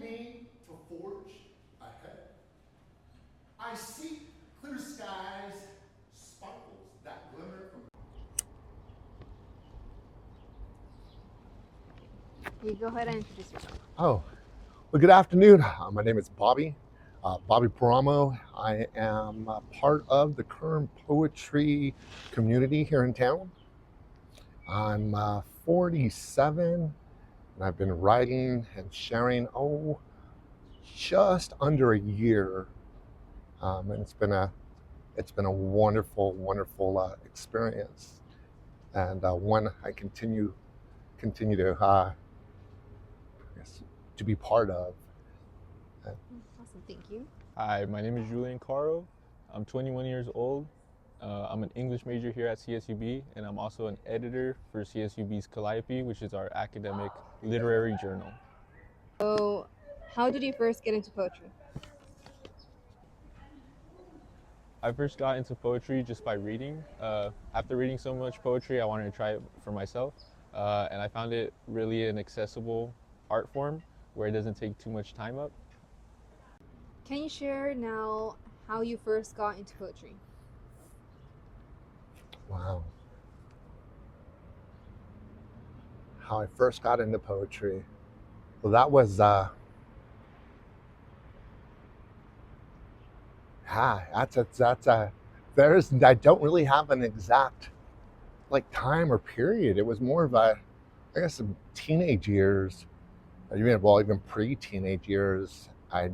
me to forge ahead. I seek clear skies, sparkles that glimmer from. You go ahead and introduce yourself. Oh, well, good afternoon. My name is Bobby, Bobby Paramo. I am part of the current poetry community here in town. I'm 47, and I've been writing and sharing, just under a year. And it's been a wonderful, wonderful experience, and one I continue to yes, to be part of. Awesome, thank you. Hi, my name is Julian Caro. I'm 21 years old. I'm an English major here at CSUB, and I'm also an editor for CSUB's Calliope, which is our academic literary journal. So, how did you first get into poetry? I first got into poetry just by reading. After reading so much poetry, I wanted to try it for myself, and I found it really an accessible art form where it doesn't take too much time up. Can you share now how you first got into poetry? Wow. How I first got into poetry. Well, that was that's a there's I don't really have an exact like time or period. It was more of I guess some teenage years, or even pre-teenage years. I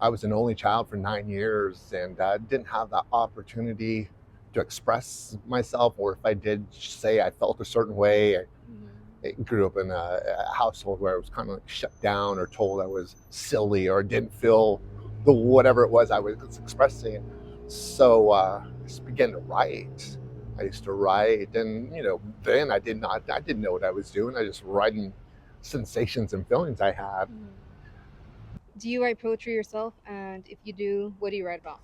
was an only child for 9 years, and didn't have that opportunity to express myself, or if I did say I felt a certain way. I grew up in a household where I was kind of like shut down or told I was silly or didn't feel the whatever it was I was expressing. So I just began to write. I used to write, and then I didn't know what I was doing. I just writing sensations and feelings I had. Do you write poetry yourself? And if you do, what do you write about?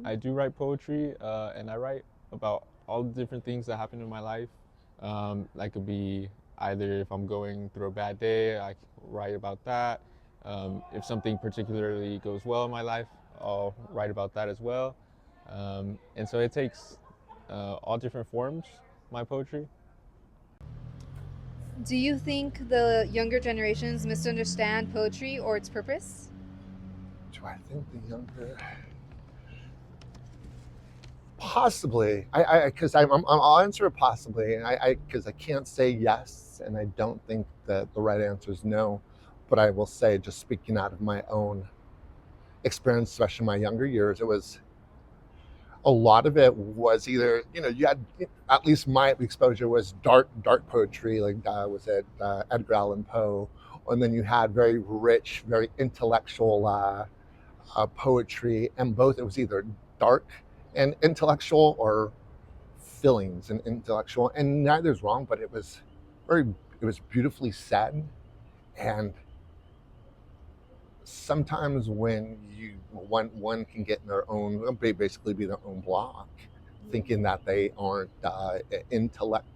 I do write poetry, and I write about all the different things that happen in my life. That could be either if I'm going through a bad day, I write about that. If something particularly goes well in my life, I'll write about that as well. And so it takes all different forms, my poetry. Do you think the younger generations misunderstand poetry or its purpose? Do I think the younger? Possibly. I'll answer it possibly, and because I can't say yes, and I don't think that the right answer is no, but I will say, just speaking out of my own experience, especially in my younger years, it was a lot of it was either you had, at least my exposure was dark poetry, like was it Edgar Allan Poe, and then you had very rich, very intellectual poetry, and both it was either dark and intellectual, or feelings and intellectual, and neither's wrong, but it was beautifully said. And sometimes when one can get in their own, basically be their own block, thinking that they aren't intellect,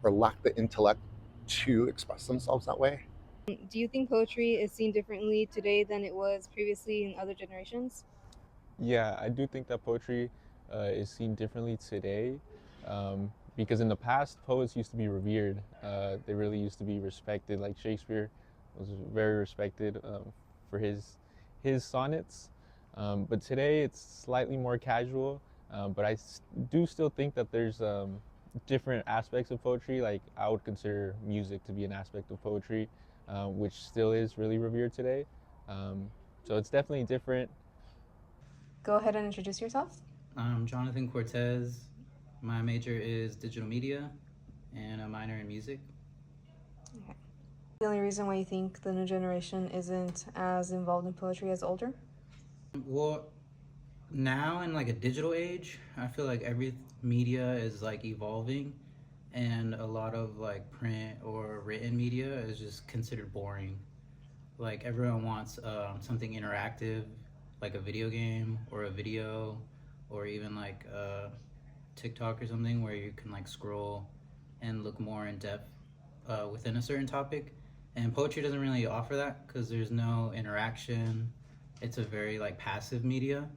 or lack the intellect to express themselves that way. Do you think poetry is seen differently today than it was previously in other generations? Yeah, I do think that poetry is seen differently today, because in the past, poets used to be revered. They really used to be respected. Like Shakespeare was very respected for his sonnets. But today, it's slightly more casual. But do still think that there's different aspects of poetry. Like I would consider music to be an aspect of poetry, which still is really revered today. So it's definitely different. Go ahead and introduce yourself. I'm Jonathan Cortez. My major is digital media and a minor in music. Okay. The only reason why you think the new generation isn't as involved in poetry as older? Well, now in like a digital age, I feel like every media is like evolving, and a lot of like print or written media is just considered boring. Like everyone wants something interactive, like a video game or a video, or even like TikTok or something where you can like scroll and look more in depth within a certain topic. And poetry doesn't really offer that because there's no interaction. It's a very like passive media,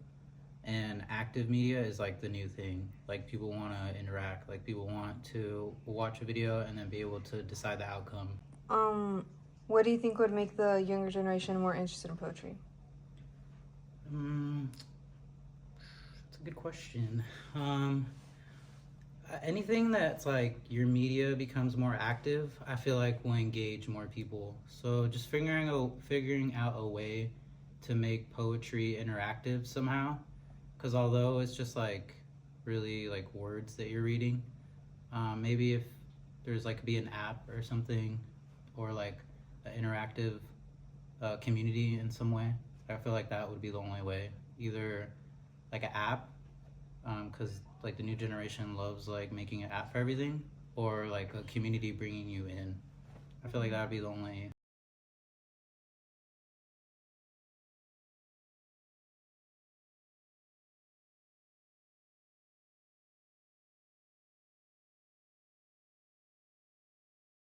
and active media is like the new thing. Like people want to interact. Like people want to watch a video and then be able to decide the outcome. What do you think would make the younger generation more interested in poetry? That's a good question. Anything that's like your media becomes more active, I feel like will engage more people. So just figuring out a way to make poetry interactive somehow, because although it's just like really like words that you're reading, maybe if there's like be an app or something, or like an interactive community in some way, I feel like that would be the only way. Either like an app, because like the new generation loves like making an app for everything, or like a community bringing you in. I feel like that would be the only